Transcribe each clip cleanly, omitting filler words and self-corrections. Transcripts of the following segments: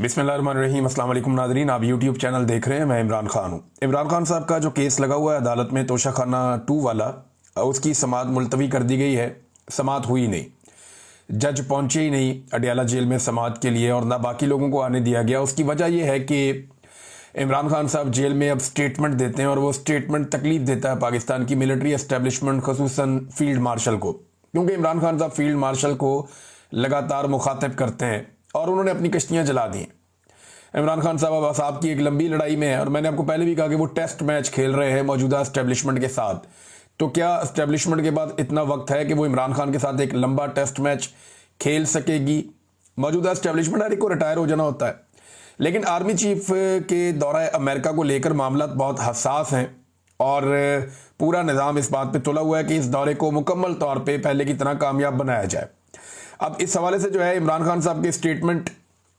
बिस्मिल्लाहिर्रहमानिर्रहीम। अस्सलाम वालेकुम नाज़रीन, आप यूट्यूब चैनल देख रहे हैं। मैं इमरान खान हूँ। इमरान खान साहब का जो केस लगा हुआ है अदालत में तोशाखाना 2 वाला, उसकी समाअत मुलतवी कर दी गई है। समाअत हुई नहीं, जज पहुँचे ही नहीं अडयाला जेल में समाअत के लिए, और ना बाकी लोगों को आने दिया गया। उसकी वजह यह है कि इमरान खान साहब जेल में अब स्टेटमेंट देते हैं, और वो स्टेटमेंट तकलीफ देता है पाकिस्तान की मिलिट्री एस्टेब्लिशमेंट, खसूसन फील्ड मार्शल को, क्योंकि इमरान खान साहब फील्ड मार्शल को लगातार मुखातिब करते हैं और उन्होंने अपनी कश्तियाँ जला दी हैं। इमरान खान साहब अब असाब की एक लंबी लड़ाई में है, और मैंने आपको पहले भी कहा कि वो टेस्ट मैच खेल रहे हैं मौजूदा एस्टेब्लिशमेंट के साथ। तो क्या एस्टेब्लिशमेंट के पास इतना वक्त है कि वो इमरान खान के साथ एक लंबा टेस्ट मैच खेल सकेगी? मौजूदा एस्टेब्लिशमेंट हर एक को रिटायर हो जाना होता है, लेकिन आर्मी चीफ के दौरा अमेरिका को लेकर मामला बहुत हसास हैं, और पूरा निज़ाम इस बात पे तुला हुआ है कि इस दौरे को मुकम्मल तौर पे पहले की तरह कामयाब बनाया जाए। अब इस हवाले से जो है इमरान खान साहब के स्टेटमेंट,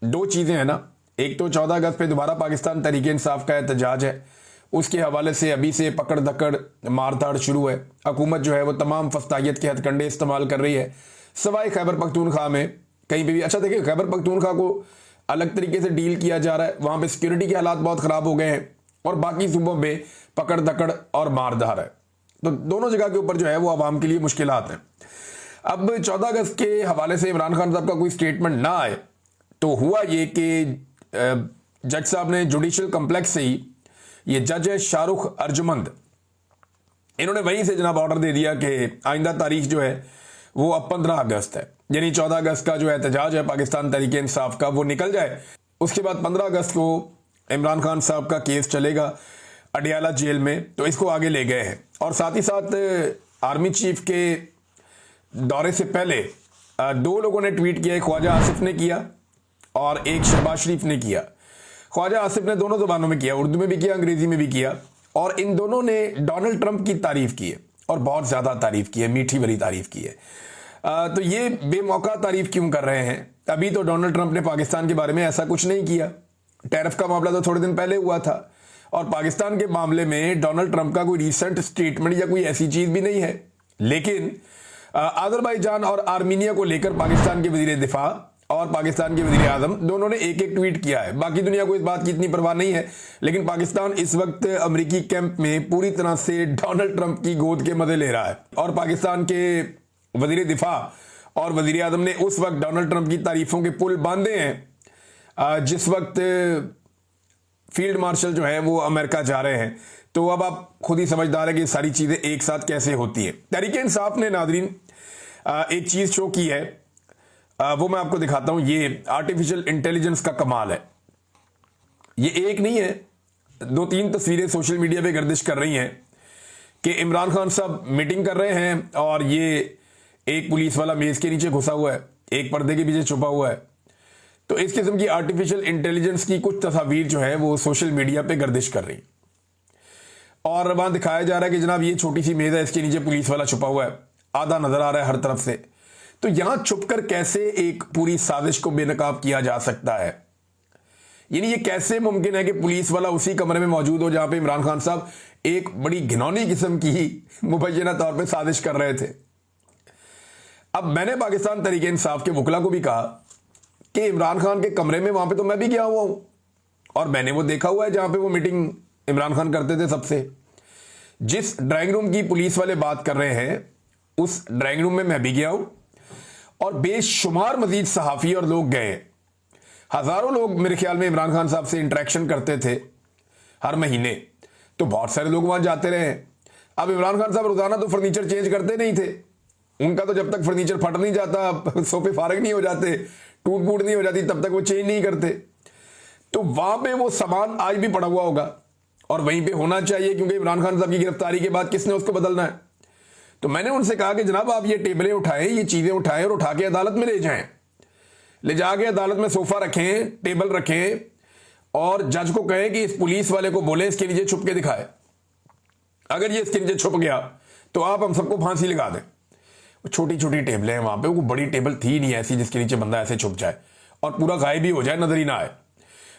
दो चीज़ें हैं ना। एक तो 14 अगस्त पे दोबारा पाकिस्तान तहरीक इंसाफ का एहतजाज है, उसके हवाले से अभी से पकड़ दकड़ मारधाड़ शुरू है। हुकूमत जो है वो तमाम फस्तायत के हथकंडे इस्तेमाल कर रही है, सवाए खैबर पख्तूनख्वा में कहीं पे भी। अच्छा देखिए, खैबर पख्तूनख्वा को अलग तरीके से डील किया जा रहा है, वहाँ पे सिक्योरिटी के हालात बहुत ख़राब हो गए हैं, और बाकी सूबों में पकड़ दकड़ और मारधाड़ है। तो दोनों जगह के ऊपर जो है वो आवाम के लिए मुश्किलात हैं। अब 14 अगस्त के हवाले से इमरान खान साहब का कोई स्टेटमेंट ना आए तो हुआ ये कि जज साहब ने जुडिशल कम्प्लेक्स से ही, ये जज है शाहरुख अर्जुमंद, इन्होंने वहीं से जनाब ऑर्डर दे दिया कि आइंदा तारीख जो है वो अब 15 अगस्त है, यानी 14 अगस्त का जो एहतजाज है पाकिस्तान तहरीक इंसाफ का वो निकल जाए। उसके बाद 15 अगस्त को इमरान खान साहब का केस चलेगा अडयाला जेल में, तो इसको आगे ले गए हैं। और साथ ही साथ आर्मी चीफ के दौरे से पहले दो लोगों ने ट्वीट किया, ख्वाजा आसिफ ने किया और एक शहबाज शरीफ ने किया। ख्वाजा आसिफ ने दोनों ज़ुबानों में किया, उर्दू में भी किया, अंग्रेजी में भी किया, और इन दोनों ने डोनाल्ड ट्रंप की तारीफ की है, और बहुत ज़्यादा तारीफ की है, मीठी भरी तारीफ की है। तो ये बेमौका तारीफ क्यों कर रहे हैं? अभी तो डोनाल्ड ट्रंप ने पाकिस्तान के बारे में ऐसा कुछ नहीं किया। टैरिफ का मामला तो थोड़े दिन पहले हुआ था, और पाकिस्तान के मामले में डोनाल्ड ट्रंप का कोई रिसेंट स्टेटमेंट या कोई ऐसी चीज़ भी नहीं है। लेकिन अजरबैजान और आर्मीनिया को लेकर पाकिस्तान के वजीर दिफा और पाकिस्तान के वजीर आजम दोनों ने एक एक ट्वीट किया है। बाकी दुनिया को इस बात की इतनी परवाह नहीं है, लेकिन पाकिस्तान इस वक्त अमेरिकी कैंप में पूरी तरह से डोनाल्ड ट्रंप की गोद के मजे ले रहा है। और पाकिस्तान के वजीर दिफा और वजीर आजम ने उस वक्त डोनाल्ड ट्रंप की तारीफों के पुल बांधे हैं जिस वक्त फील्ड मार्शल जो है वो अमेरिका जा रहे हैं। तो अब आप खुद ही समझदार है कि सारी चीज़ें एक साथ कैसे होती हैं। तहरीक इंसाफ ने नादरीन एक चीज़ शो की है, वो मैं आपको दिखाता हूं। ये आर्टिफिशियल इंटेलिजेंस का कमाल है। ये एक नहीं है, 2-3 तस्वीरें सोशल मीडिया पे गर्दिश कर रही हैं कि इमरान खान साहब मीटिंग कर रहे हैं, और ये एक पुलिस वाला मेज के नीचे घुसा हुआ है, एक पर्दे के पीछे छुपा हुआ है। तो इस किस्म की आर्टिफिशियल इंटेलिजेंस की कुछ तस्वीर जो है वो सोशल मीडिया पे गर्दिश कर रही, और वहां दिखाया जा रहा है कि जनाब ये छोटी सी मेज है, इसके नीचे पुलिस वाला छुपा हुआ है, आधा नजर आ रहा है हर तरफ से। तो यहां छुपकर कैसे एक पूरी साजिश को बेनकाब किया जा सकता है? यानी ये कैसे मुमकिन है कि पुलिस वाला उसी कमरे में मौजूद हो जहां पे इमरान खान साहब एक बड़ी घिनौनी किस्म की मुबैना तौर पे साजिश कर रहे थे। अब मैंने पाकिस्तान तहरीक इंसाफ के वकला को भी कहा कि इमरान खान के कमरे में वहां पे तो मैं भी गया हुआ हूं, और मैंने वो देखा हुआ है जहां पे वो मीटिंग इमरान खान करते थे सबसे। जिस ड्राइंग रूम की पुलिस वाले बात कर रहे हैं उस ड्राइंग रूम में मैं भी गया हूं, और बेशुमार मजीद सहाफ़ी और लोग गए। हज़ारों लोग मेरे ख्याल में इमरान खान साहब से इंटरेक्शन करते थे हर महीने, तो बहुत सारे लोग वहाँ जाते रहे। अब इमरान खान साहब रोज़ाना तो फर्नीचर चेंज करते नहीं थे, उनका तो जब तक फर्नीचर फट नहीं जाता, सोफे फारग नहीं हो जाते, टूट फूट नहीं हो जाती, तब तक वो चेंज नहीं करते। तो वहाँ पे वो सामान आज भी पड़ा हुआ होगा, और वहीं पे होना चाहिए, क्योंकि इमरान खान साहब की गिरफ्तारी के बाद किसने उसको बदलना है। तो मैंने उनसे कहा कि जनाब आप ये टेबलें उठाएं, ये चीज़ें उठाएं और उठा के अदालत में ले जाएं, ले जाके अदालत में सोफ़ा रखें, टेबल रखें, और जज को कहें कि इस पुलिस वाले को बोले इसके नीचे छुप के दिखाए। अगर ये इसके नीचे छुप गया तो आप हम सबको फांसी लगा दें। छोटी छोटी टेबलें हैं वहाँ पे, वो बड़ी टेबल थी नहीं ऐसी जिसके नीचे बंदा ऐसे छुप जाए और पूरा गायब भी हो जाए, नजर ही ना आए,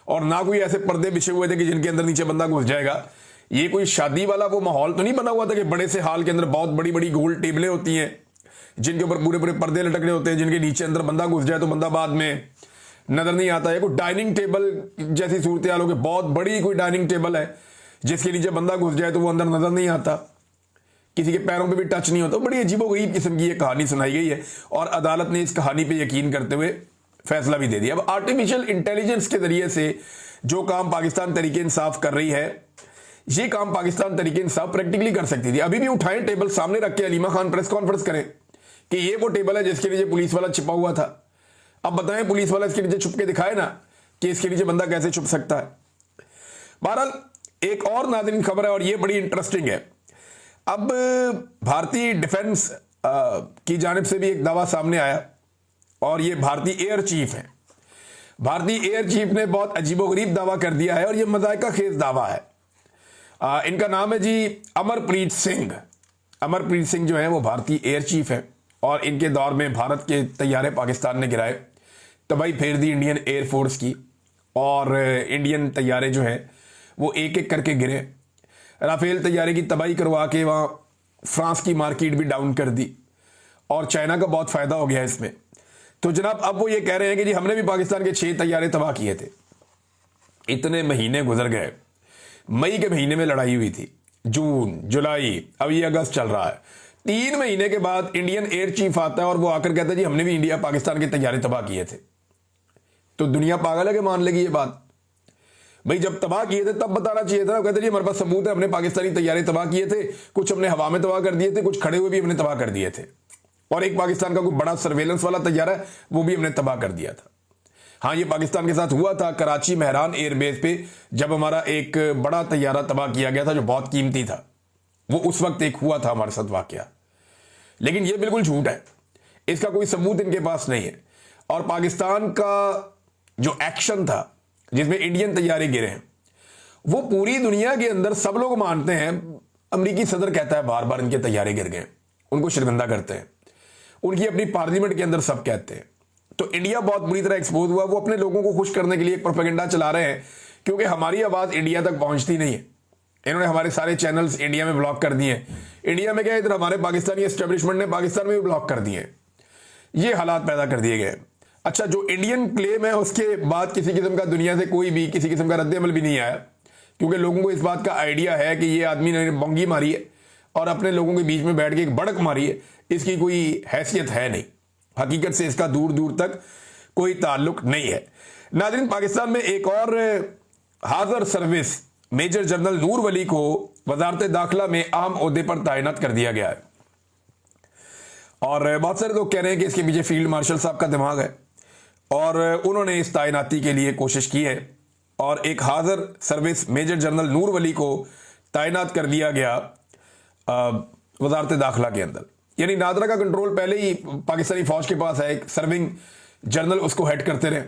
और ना कोई ऐसे पर्दे बिछे हुए थे कि जिनके अंदर नीचे बंदा घुस जाएगा। ये कोई शादी वाला वो माहौल तो नहीं बना हुआ था कि बड़े से हाल के अंदर बहुत बड़ी बड़ी गोल टेबलें होती हैं जिनके ऊपर पूरे पूरे पर्दे लटक रहे होते हैं, जिनके नीचे अंदर बंदा घुस जाए तो बंदा बाद में नजर नहीं आता है। कोई डाइनिंग टेबल जैसी सूरत हाल हो कि बहुत बड़ी कोई डाइनिंग टेबल है जिसके नीचे बंदा घुस जाए तो वो अंदर नजर नहीं आता, किसी के पैरों पे भी टच नहीं होता। बड़ी अजीबोगरीब किस्म की ये कहानी सुनाई गई है और अदालत ने इस कहानी पे यकीन करते हुए फैसला भी दे दिया। अब आर्टिफिशियल इंटेलिजेंस के जरिए से जो काम पाकिस्तान तहरीक इंसाफ कर रही है, ये काम पाकिस्तान तहरीक इंसाफ प्रैक्टिकली कर सकती थी। अभी भी उठाएं टेबल सामने रख के अलीमा खान प्रेस कॉन्फ्रेंस करें कि ये वो टेबल है जिसके नीचे पुलिस वाला छिपा हुआ था। अब बताएं, पुलिस वाला इसके नीचे छुप के दिखाए ना कि इसके नीचे बंदा कैसे छुप सकता है। बहरहाल एक और नाज़रीन खबर है और ये बड़ी इंटरेस्टिंग है। अब भारतीय डिफेंस की जानिब से भी एक दावा सामने आया और ये भारतीय एयर चीफ है। भारतीय एयर चीफ ने बहुत अजीबोगरीब दावा कर दिया है और ये मजायका खेज दावा है। इनका नाम है जी अमरप्रीत सिंह। अमरप्रीत सिंह जो है वो भारतीय एयर चीफ है और इनके दौर में भारत के तैयारे पाकिस्तान ने गिराए, तबाही फेर दी इंडियन एयरफोर्स की और इंडियन तैयारे जो है वो एक एक करके गिरे। राफेल तैयारे की तबाही करवा के वहाँ फ्रांस की मार्केट भी डाउन कर दी और चाइना का बहुत फ़ायदा हो गया इसमें। तो जनाब अब वो ये कह रहे हैं कि जी हमने भी पाकिस्तान के 6 तैयारे तबाह किए थे। इतने महीने गुजर गए, मई के महीने में लड़ाई हुई थी, जून जुलाई, अब ये अगस्त चल रहा है। 3 महीने के बाद इंडियन एयर चीफ आता है और वो आकर कहता है जी हमने भी इंडिया पाकिस्तान के तैयारे तबाह किए थे। तो दुनिया पागल है कि मान लेगी ये बात? भाई जब तबाह किए थे तब बताना चाहिए था। कहते जी हमारे पास सबूत है, हमने पाकिस्तानी तैयारे तबाह किए थे, कुछ हमने हवा में तबाह कर दिए थे, कुछ खड़े हुए भी हमने तबाह कर दिए थे, और एक पाकिस्तान का कोई बड़ा सर्वेलेंस वाला तैयारा है वो भी हमने तबाह कर दिया था। हाँ, ये पाकिस्तान के साथ हुआ था कराची मेहरान एयरबेस पे, जब हमारा एक बड़ा तैयारा तबाह किया गया था जो बहुत कीमती था। वो उस वक्त एक हुआ था हमारे साथ वाकया, लेकिन ये बिल्कुल झूठ है, इसका कोई सबूत इनके पास नहीं है। और पाकिस्तान का जो एक्शन था जिसमें इंडियन तैयारे गिरे हैं, वो पूरी दुनिया के अंदर सब लोग मानते हैं। अमेरिकी सदर कहता है बार बार इनके तैयारे गिर गए, उनको शर्मिंदा करते हैं, उनकी अपनी पार्लियामेंट के अंदर सब कहते हैं। तो इंडिया बहुत बुरी तरह एक्सपोज हुआ। वो अपने लोगों को खुश करने के लिए एक प्रोपेगेंडा चला रहे हैं क्योंकि हमारी आवाज इंडिया तक पहुंचती नहीं है। इन्होंने हमारे सारे चैनल्स इंडिया में ब्लॉक कर दिए। इंडिया में क्या, इधर हमारे पाकिस्तानी एस्टेब्लिशमेंट ने पाकिस्तान में भी ब्लॉक कर दिए। ये हालात पैदा कर दिए गए। अच्छा, जो इंडियन क्लेम है उसके बाद किसी किस्म का दुनिया से कोई भी किसी किस्म का रद्द-ए-अमल भी नहीं आया, क्योंकि लोगों को इस बात का आइडिया है कि ये आदमी ने बंगी मारी है और अपने लोगों के बीच में बैठ के एक बड़क मारी है, इसकी कोई हैसियत है नहीं। हकीकत से इसका दूर दूर तक कोई ताल्लुक नहीं है। नाज़रीन, पाकिस्तान में एक और हाज़र सर्विस मेजर जनरल नूर वली को वजारत दाखिला में अहम ओहदे पर तैनात कर दिया गया है और बहुत सारे लोग कह रहे हैं कि इसके पीछे फील्ड मार्शल साहब का दिमाग है और उन्होंने इस तैनाती के लिए कोशिश की है और एक हाज़र सर्विस मेजर जनरल नूर वली को तैनात कर दिया गया वजारत दाखिला के अंदर। यानी नादरा का कंट्रोल पहले ही पाकिस्तानी फौज के पास है, एक सर्विंग जनरल उसको हेड करते रहे,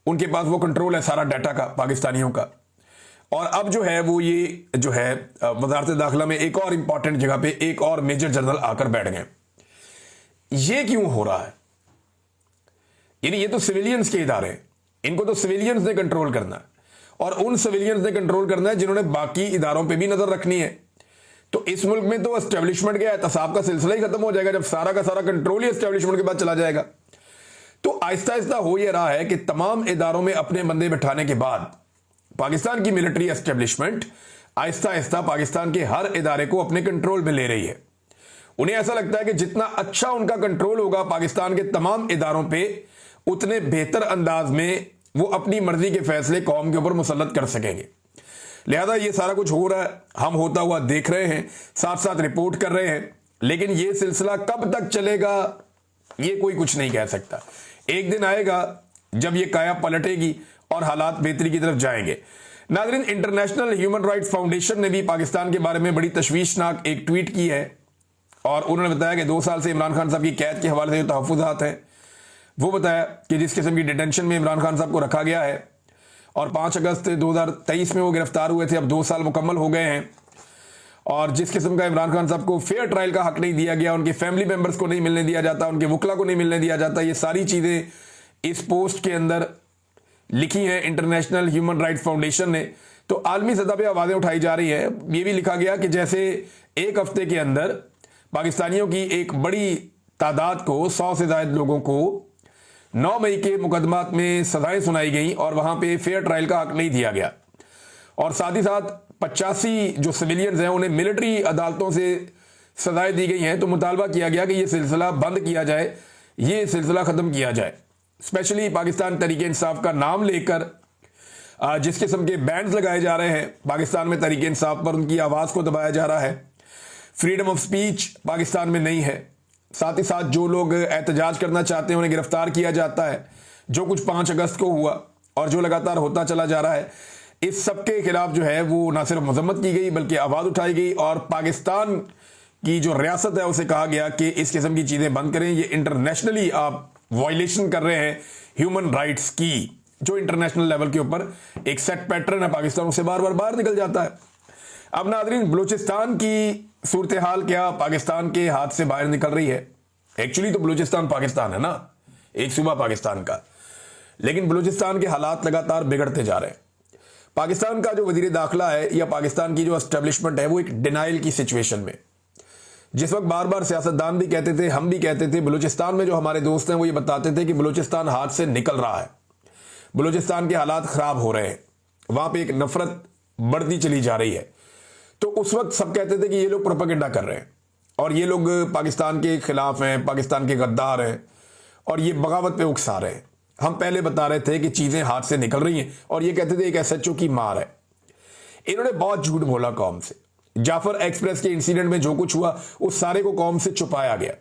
उनके पास वो कंट्रोल है सारा डाटा का पाकिस्तानियों का। और अब जो है वो ये जो है वजारत दाखिला में एक और इंपॉर्टेंट जगह पे एक और मेजर जनरल आकर बैठ गए। ये क्यों हो रहा है? यानी ये तो सिविलियंस के इदारे हैं, इनको तो सिविलियंस ने कंट्रोल करना है और उन सिविलियंस ने कंट्रोल करना है जिन्होंने बाकी इदारों पे भी नजर रखनी है। तो इस मुल्क में तो एस्टेब्लिशमेंट का एहतसाब का सिलसिला ही खत्म हो जाएगा जब सारा का सारा कंट्रोल ही एस्टेब्लिशमेंट के बाद चला जाएगा। तो आहिस्ता आहिस्ता हो यह रहा है कि तमाम इदारों में अपने बंदे बिठाने के बाद पाकिस्तान की मिलिट्री एस्टेब्लिशमेंट आहिस्ता आहिस्ता पाकिस्तान के हर इदारे को अपने कंट्रोल में ले रही है। उन्हें ऐसा लगता है कि जितना अच्छा उनका कंट्रोल होगा पाकिस्तान के तमाम इदारों पे, उतने बेहतर अंदाज में वो अपनी मर्जी के फैसले कौम के ऊपर मुसल्लत कर सकेंगे। लिहाजा ये सारा कुछ हो रहा है, हम होता हुआ देख रहे हैं, साथ साथ रिपोर्ट कर रहे हैं, लेकिन ये सिलसिला कब तक चलेगा ये कोई कुछ नहीं कह सकता। एक दिन आएगा जब ये काया पलटेगी और हालात बेहतरी की तरफ जाएंगे। नाज़रीन, इंटरनेशनल ह्यूमन राइट्स फाउंडेशन ने भी पाकिस्तान के बारे में बड़ी तशवीशनाक एक ट्वीट की है और उन्होंने बताया कि 2 साल से इमरान खान साहब की कैद के हवाले से जो तहफ़्फ़ुज़ात हैं वो बताया कि जिस किस्म की डिटेंशन में इमरान खान साहब को रखा गया है और 5 अगस्त 2023 में वो गिरफ्तार हुए थे, अब 2 साल मुकम्मल हो गए हैं, और जिस किस्म का इमरान खान साहब को फेयर ट्रायल का हक नहीं दिया गया, उनके फैमिली मेंबर्स को नहीं मिलने दिया जाता, उनके वकला को नहीं मिलने दिया जाता, ये सारी चीज़ें इस पोस्ट के अंदर लिखी हैं इंटरनेशनल ह्यूमन राइट्स फाउंडेशन ने। तो आलमी सतह पर आवाज़ें उठाई जा रही हैं। ये भी लिखा गया कि जैसे एक हफ्ते के अंदर पाकिस्तानियों की एक बड़ी तादाद को, 100 से ज़ायद लोगों को 9 मई के मुकदमात में सजाएं सुनाई गई और वहां पे फेयर ट्रायल का हक नहीं दिया गया, और साथ ही साथ 85 जो सिविलियंस हैं उन्हें मिलिट्री अदालतों से सजाएं दी गई हैं। तो मुतालबा किया गया कि यह सिलसिला बंद किया जाए, ये सिलसिला ख़त्म किया जाए। स्पेशली पाकिस्तान तहरीक इंसाफ का नाम लेकर जिस किस्म के बैंड्स लगाए जा रहे हैं, पाकिस्तान में तहरीक इंसाफ पर उनकी आवाज़ को दबाया जा रहा है, फ्रीडम ऑफ स्पीच पाकिस्तान में नहीं है। साथ ही साथ जो लोग एहतजाज करना चाहते हैं उन्हें गिरफ्तार किया जाता है, जो कुछ 5 अगस्त को हुआ और जो लगातार होता चला जा रहा है। इस सब के खिलाफ जो है वो ना सिर्फ मजम्मत की गई बल्कि आवाज़ उठाई गई, और पाकिस्तान की जो रियासत है उसे कहा गया कि इस किस्म की चीज़ें बंद करें, ये इंटरनेशनली आप वायलेशन कर रहे हैं ह्यूमन राइट्स की, जो इंटरनेशनल लेवल के ऊपर एक सेट पैटर्न है पाकिस्तान उससे बार बार बाहर निकल जाता है। अब नाज़रीन, बलूचिस्तान की सूरत हाल क्या पाकिस्तान के हाथ से बाहर निकल रही है? एक्चुअली तो बलूचिस्तान पाकिस्तान है ना, एक सूबा पाकिस्तान का, लेकिन बलूचिस्तान के हालात लगातार बिगड़ते जा रहे हैं। पाकिस्तान का जो वजीर दाखिला है या पाकिस्तान की जो एस्टेब्लिशमेंट है वो एक डिनाइल की सिचुएशन में, जिस वक्त बार बार सियासतदान भी कहते थे, हम भी कहते थे, बलूचिस्तान में जो हमारे दोस्त हैं वो ये बताते थे कि बलूचिस्तान हाथ से निकल रहा है, बलूचिस्तान के हालात खराब हो रहे हैं, वहां पे एक नफरत बढ़ती चली जा रही है। तो उस वक्त सब कहते थे कि ये लोग प्रोपेगेंडा कर रहे हैं और ये लोग पाकिस्तान के खिलाफ हैं, पाकिस्तान के गद्दार हैं और ये बगावत पे उकसा रहे हैं। हम पहले बता रहे थे कि चीज़ें हाथ से निकल रही हैं और ये कहते थे एक एसएचओ की मार है। इन्होंने बहुत झूठ बोला कौम से। जाफर एक्सप्रेस के इंसिडेंट में जो कुछ हुआ उस सारे को कौम से छुपाया गया।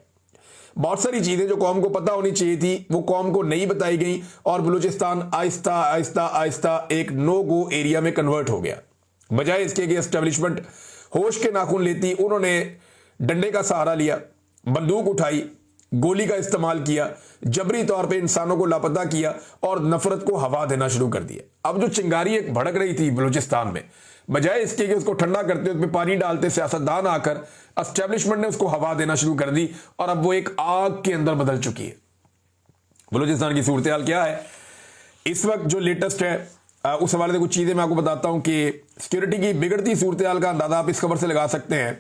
बहुत सारी चीज़ें जो कौम को पता होनी चाहिए थी वो कौम को नहीं बताई गई और बलूचिस्तान आहिस्ता आहिस्ता आहिस्ता एक नो गो एरिया में कन्वर्ट हो गया। बजाय इसके कि एस्टेब्लिशमेंट होश के नाखून लेती, उन्होंने डंडे का सहारा लिया, बंदूक उठाई, गोली का इस्तेमाल किया, जबरी तौर पे इंसानों को लापता किया और नफरत को हवा देना शुरू कर दिया। अब जो चिंगारी एक भड़क रही थी बलूचिस्तान में, बजाय इसके कि उसको ठंडा करते, उसमें पानी डालते सियासतदान आकर, एस्टेब्लिशमेंट ने उसको हवा देना शुरू कर दी और अब वो एक आग के अंदर बदल चुकी है। बलूचिस्तान की सूरत हाल क्या है इस वक्त जो लेटेस्ट है, उस हवाले से कुछ चीज़ें मैं आपको बताता हूं कि सिक्योरिटी की बिगड़ती सूरत हाल का अंदाजा आप इस खबर से लगा सकते हैं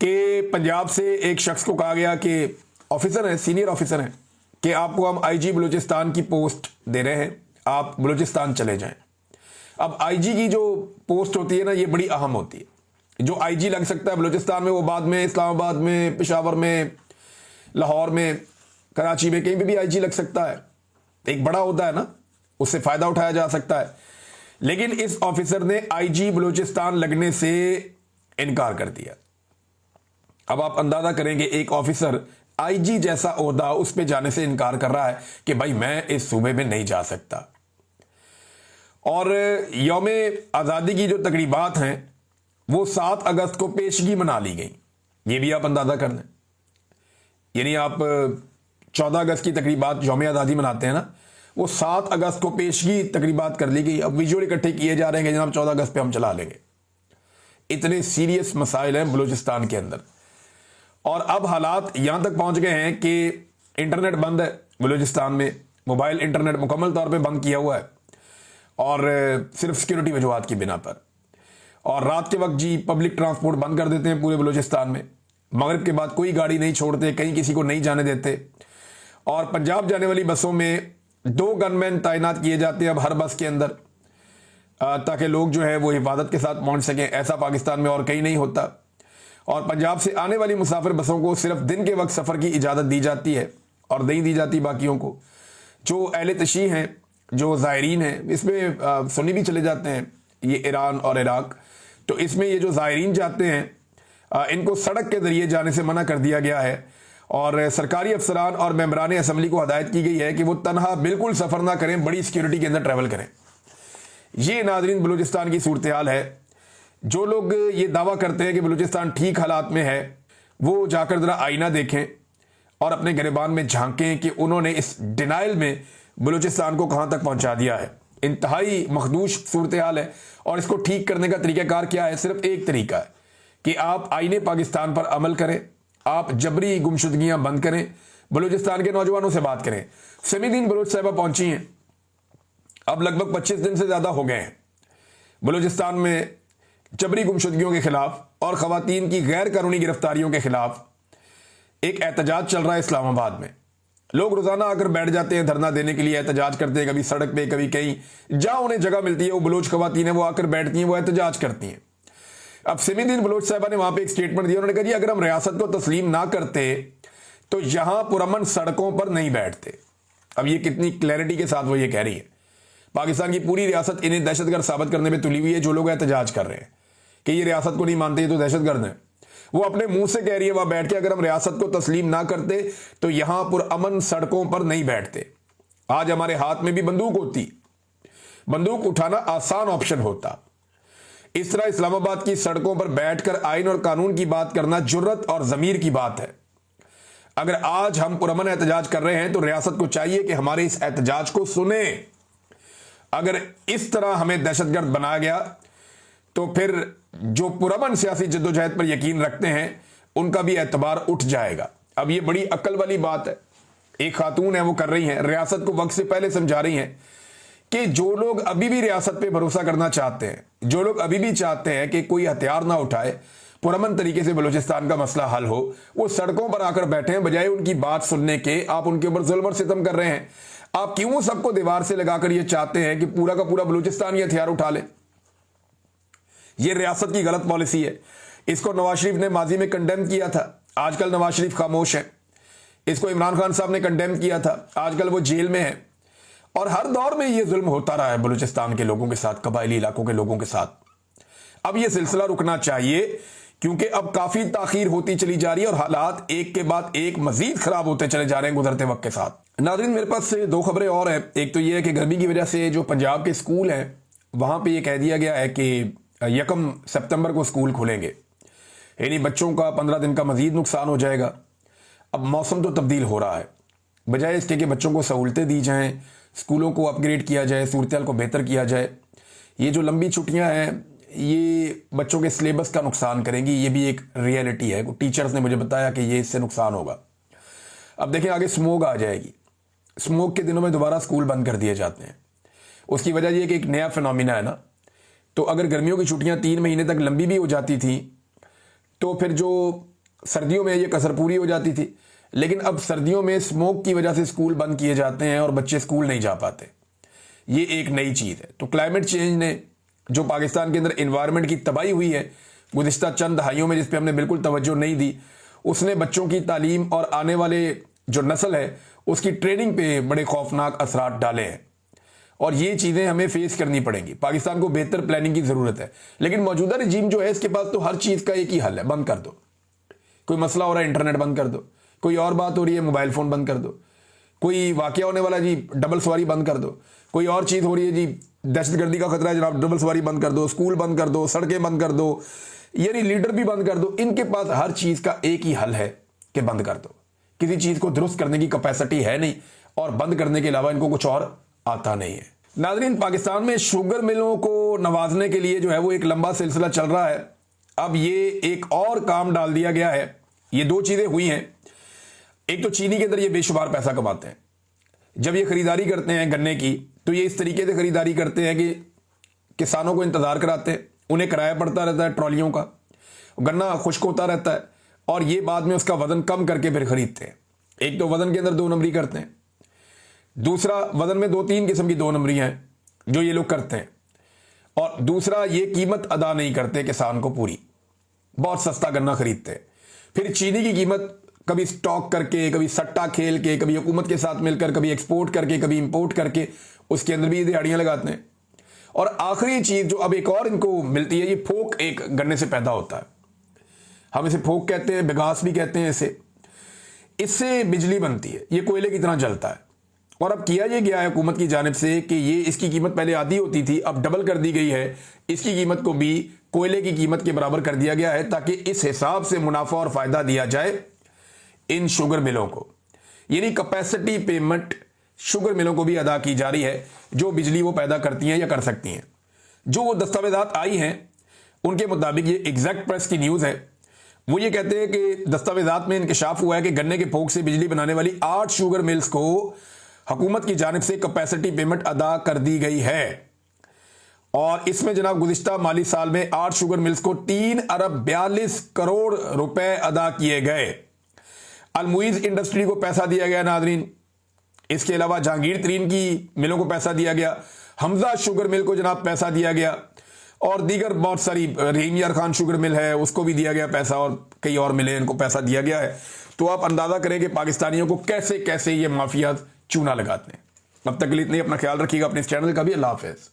कि पंजाब से एक शख्स को कहा गया कि ऑफिसर है, सीनियर ऑफिसर हैं, कि आपको हम आईजी बलूचिस्तान की पोस्ट दे रहे हैं, आप बलूचिस्तान चले जाएं। अब आईजी की जो पोस्ट होती है ना, ये बड़ी अहम होती है। जो आईजी लग सकता है बलूचिस्तान में वो बाद में इस्लामाबाद में, पेशावर में, लाहौर में, कराची में, कहीं पे भी आईजी लग सकता है। एक बड़ा होता है ना, उससे फायदा उठाया जा सकता है। लेकिन इस ऑफिसर ने आईजी बलूचिस्तान लगने से इनकार कर दिया। अब आप अंदाजा करेंगे एक ऑफिसर आईजी जैसा ओहदा उस पे जाने से इनकार कर रहा है कि भाई मैं इस सूबे में नहीं जा सकता। और यौम आज़ादी की जो तकरीबात हैं वो 7 अगस्त को पेशगी मना ली गई, ये भी आप अंदाजा कर लें। यानी आप 14 अगस्त की तकरीबात यौम आज़ादी मनाते हैं ना, वो 7 अगस्त को पेशगी तकरीबात कर ली गई। अब विजुअल इकट्ठे किए जा रहे हैं कि जनाब 14 अगस्त पे हम चला लेंगे। इतने सीरियस मसाइल हैं बलूचिस्तान के अंदर। और अब हालात यहां तक पहुंच गए हैं कि इंटरनेट बंद है बलूचिस्तान में, मोबाइल इंटरनेट मुकम्मल तौर पे बंद किया हुआ है और सिर्फ सिक्योरिटी वजूहात की बिना पर। और रात के वक्त जी पब्लिक ट्रांसपोर्ट बंद कर देते हैं पूरे बलूचिस्तान में। मगरिब के बाद कोई गाड़ी नहीं छोड़ते, कहीं किसी को नहीं जाने देते। और पंजाब जाने वाली बसों में 2 गनमैन तैनात किए जाते हैं अब हर बस के अंदर, ताकि लोग जो है वो हिफाजत के साथ पहुंच सकें। ऐसा पाकिस्तान में और कहीं नहीं होता। और पंजाब से आने वाली मुसाफिर बसों को सिर्फ दिन के वक्त सफ़र की इजाज़त दी जाती है और नहीं दी जाती बाकियों को। जो अहले तशी हैं, जो ज़ायरीन हैं, इसमें सुन्नी भी चले जाते हैं, ये ईरान और इराक, तो इसमें ये जो ज़ायरीन जाते हैं इनको सड़क के ज़रिए जाने से मना कर दिया गया है। और सरकारी अफसरान और मेंबरान असम्बली को हदायत की गई है कि वो तनहा बिल्कुल सफ़र ना करें, बड़ी सिक्योरिटी के अंदर ट्रैवल करें। ये नाज़रीन बलूचिस्तान की सूरत हाल है। जो लोग ये दावा करते हैं कि बलूचिस्तान ठीक हालात में है, वो जाकर ज़रा आईना देखें और अपने गिरबान में झांकें कि उन्होंने इस डिनाइल में बलूचिस्तान को कहाँ तक पहुँचा दिया है। इंतहाई मखदूश सूरत हाल है और इसको ठीक करने का तरीक़ाकार क्या है? सिर्फ एक तरीका है कि आप आईने पाकिस्तान पर अमल करें, आप जबरी गुमशुदगियाँ बंद करें, बलूचिस्तान के नौजवानों से बात करें। समीदीन बलोच साहिबा पहुँची हैं, अब लगभग 25 दिन से ज़्यादा हो गए हैं बलूचिस्तान में जबरी गुमशुदगियों के खिलाफ और ख़वातीन की गैर कानूनी गिरफ्तारियों के खिलाफ एक एहतजाज चल रहा है इस्लामाबाद में। लोग रोजाना आकर बैठ जाते हैं धरना देने के लिए, एहतजाज करते हैं, कभी सड़क पे कभी कहीं, जहां उन्हें जगह मिलती है वो बलोच खवातीन है वो आकर बैठती हैं, वो एहतजाज करती हैं। अब सिमीदीन बलोच साहबा ने वहां पे एक स्टेटमेंट दिया, उन्होंने कहा जी अगर हम रियासत को तस्लीम ना करते तो यहां पुरअमन सड़कों पर नहीं बैठते। अब ये कितनी क्लैरिटी के साथ वो ये कह रही है। पाकिस्तान की पूरी रियासत इन्हें दहशतगर्द साबित करने में तुली हुई है। जो लोग एहतजाज कर रहे हैं कि ये रियासत को नहीं मानते, ये तो दहशतगर्द है, वो अपने मुंह से कह रही है वहां बैठ के अगर हम रियासत को तस्लीम ना करते तो यहां पुरअमन सड़कों पर नहीं बैठते। आज हमारे हाथ में भी बंदूक होती, बंदूक उठाना आसान ऑप्शन होता। इस तरह इस्लामाबाद की सड़कों पर बैठकर आइन और कानून की बात करना जुर्रत और जमीर की बात है। अगर आज हम पुरअमन एहतजाज कर रहे हैं तो रियासत को चाहिए कि हमारे इस एहतजाज को सुने। अगर इस तरह हमें दहशतगर्द बनाया गया तो फिर जो पुरअमन सियासी जद्दोजहद पर यकीन रखते हैं उनका भी एतबार उठ जाएगा। अब ये बड़ी अक्ल वाली बात है, एक खातून है वो कर रही हैं, रियासत को वक्त से पहले समझा रही हैं कि जो लोग अभी भी रियासत पे भरोसा करना चाहते हैं, जो लोग अभी भी चाहते हैं कि कोई हथियार ना उठाए, पुरअमन तरीके से बलूचिस्तान का मसला हल हो, वो सड़कों पर आकर बैठे हैं बजाय उनकी बात सुनने के। आप उनके ऊपर जुल्म और सितम कर रहे हैं। आप क्यों सबको दीवार से लगाकर ये चाहते हैं कि पूरा का पूरा बलूचिस्तान ये हथियार उठा ले? ये रियासत की गलत पॉलिसी है। इसको नवाज शरीफ ने माजी में कंडेम किया था, आजकल नवाज शरीफ खामोश है। इसको इमरान खान साहब ने कंडेम किया था, आजकल वो जेल में है। और हर दौर में ये जुल्म होता रहा है बलूचिस्तान के लोगों के साथ, कबायली इलाकों के लोगों के साथ। अब ये सिलसिला रुकना चाहिए क्योंकि अब काफी ताखीर होती चली जा रही है और हालात एक के बाद एक मजीद खराब होते चले जा रहे हैं गुजरते वक्त के साथ। नाज़रीन, मेरे पास से दो खबरें और हैं। एक तो ये है कि गर्मी की वजह से जो पंजाब के स्कूल हैं वहां पे ये कह दिया गया है कि 1 सितंबर को स्कूल खुलेंगे, यानी बच्चों का 15 दिन का मजीद नुकसान हो जाएगा। अब मौसम तो तब्दील हो रहा है, बजाय इसके कि बच्चों को सहूलतें दी जाएं, स्कूलों को अपग्रेड किया जाए, सूरत को बेहतर किया जाए, ये जो लंबी छुट्टियां हैं ये बच्चों के सिलेबस का नुकसान करेंगी। ये भी एक रियलिटी है, टीचर्स ने मुझे बताया कि ये इससे नुकसान होगा। अब देखें आगे स्मोक आ जाएगी, स्मोक के दिनों में दोबारा स्कूल बंद कर दिए जाते हैं। उसकी वजह यह कि एक नया फिनोमिना है ना, तो अगर गर्मियों की छुट्टियां 3 महीने तक लंबी भी हो जाती थी तो फिर जो सर्दियों में ये कसर पूरी हो जाती थी। लेकिन अब सर्दियों में स्मोक की वजह से स्कूल बंद किए जाते हैं और बच्चे स्कूल नहीं जा पाते। ये एक नई चीज़ है। तो क्लाइमेट चेंज ने जो पाकिस्तान के अंदर इन्वायरमेंट की तबाही हुई है गुज़िश्ता चंद दहाइयों में, जिस पे हमने बिल्कुल तवज्जो नहीं दी, उसने बच्चों की तालीम और आने वाले जो नस्ल है उसकी ट्रेनिंग पे बड़े खौफनाक असरात डाले हैं। और ये चीज़ें हमें फेस करनी पड़ेंगी। पाकिस्तान को बेहतर प्लानिंग की ज़रूरत है, लेकिन मौजूदा रजीम जो है इसके पास तो हर चीज़ का एक ही हल है, बंद कर दो। कोई मसला हो रहा है इंटरनेट बंद कर दो, कोई और बात हो रही है मोबाइल फ़ोन बंद कर दो, कोई वाकया होने वाला जी डबल सवारी बंद कर दो, कोई और चीज़ हो रही है जी दहशतगर्दी का खतरा है जनाब डबल सवारी बंद कर दो, स्कूल बंद कर दो, सड़कें बंद कर दो, यानी लीडर भी बंद कर दो। इनके पास हर चीज़ का एक ही हल है कि बंद कर दो। किसी चीज़ को दुरुस्त करने की कैपेसिटी है नहीं और बंद करने के अलावा इनको कुछ और आता नहीं है। नाज़रीन, पाकिस्तान में शुगर मिलों को नवाजने के लिए जो है वो एक लंबा सिलसिला चल रहा है। अब ये एक और काम डाल दिया गया है। ये दो चीज़ें हुई हैं। एक तो चीनी के अंदर ये बेशुमार पैसा कमाते हैं। जब ये खरीदारी करते हैं गन्ने की तो ये इस तरीके से खरीदारी करते हैं कि किसानों को इंतज़ार कराते हैं, उन्हें किराया पड़ता रहता है ट्रॉलियों का, गन्ना खुश्क होता रहता है और ये बाद में उसका वज़न कम करके फिर खरीदते हैं। एक तो वज़न के अंदर 2 नंबरी करते हैं, दूसरा वज़न में 2-3 किस्म की 2 नंबरियाँ हैं जो ये लोग करते हैं, और दूसरा ये कीमत अदा नहीं करते किसान को पूरी, बहुत सस्ता गन्ना खरीदते हैं। फिर चीनी की कीमत कभी स्टॉक करके, कभी सट्टा खेल के, कभी हुकूमत के साथ मिलकर, कभी एक्सपोर्ट करके, कभी इंपोर्ट करके उसके अंदर भी ये दिहाड़ियाँ लगाते हैं। और आखिरी चीज़ जो अब एक और इनको मिलती है, ये फोक एक गन्ने से पैदा होता है, हम इसे फोक कहते हैं, बिगास भी कहते हैं इसे। इससे बिजली बनती है, ये कोयले की तरह जलता है। और अब किया ये गया है हुकूमत की जानिब से कि ये इसकी कीमत पहले आधी होती थी, अब डबल कर दी गई है। इसकी कीमत को भी कोयले की कीमत के बराबर कर दिया गया है ताकि इस हिसाब से मुनाफा और फायदा दिया जाए इन शुगर मिलों को। यानी कैपेसिटी पेमेंट शुगर मिलों को भी अदा की जा रही है जो बिजली वो पैदा करती हैं या कर सकती हैं। जो दस्तावेजात आई हैं उनके मुताबिक, ये एग्जैक्ट प्रेस की न्यूज़ है, वो ये कहते हैं कि दस्तावेजात में इंकशाफ हुआ है कि गन्ने के फोक से बिजली बनाने वाली 8 शुगर मिल्स को हुकूमत की जानिब से कैपेसिटी पेमेंट अदा कर दी गई है। और इसमें जनाब गुज़िश्ता माली साल में 8 शुगर मिल्स को 3 अरब 42 करोड़ रुपए अदा किए गए। अलमुइज इंडस्ट्री को पैसा दिया गया नाजरीन। इसके अलावा जहांगीर तरीन की मिलों को पैसा दिया गया, हमजा शुगर मिल को जनाब पैसा दिया गया, और दीगर बहुत सारी रहीम यार खान शुगर मिल है उसको भी दिया गया पैसा, और कई और मिले इनको पैसा दिया गया है। तो आप अंदाजा करें कि पाकिस्तानियों को कैसे कैसे ये माफिया चूना लगाते हैं। अब तक के लिए इतनी, अपना ख्याल रखिएगा, अपने इस चैनल का भी। अल्लाह हाफिज।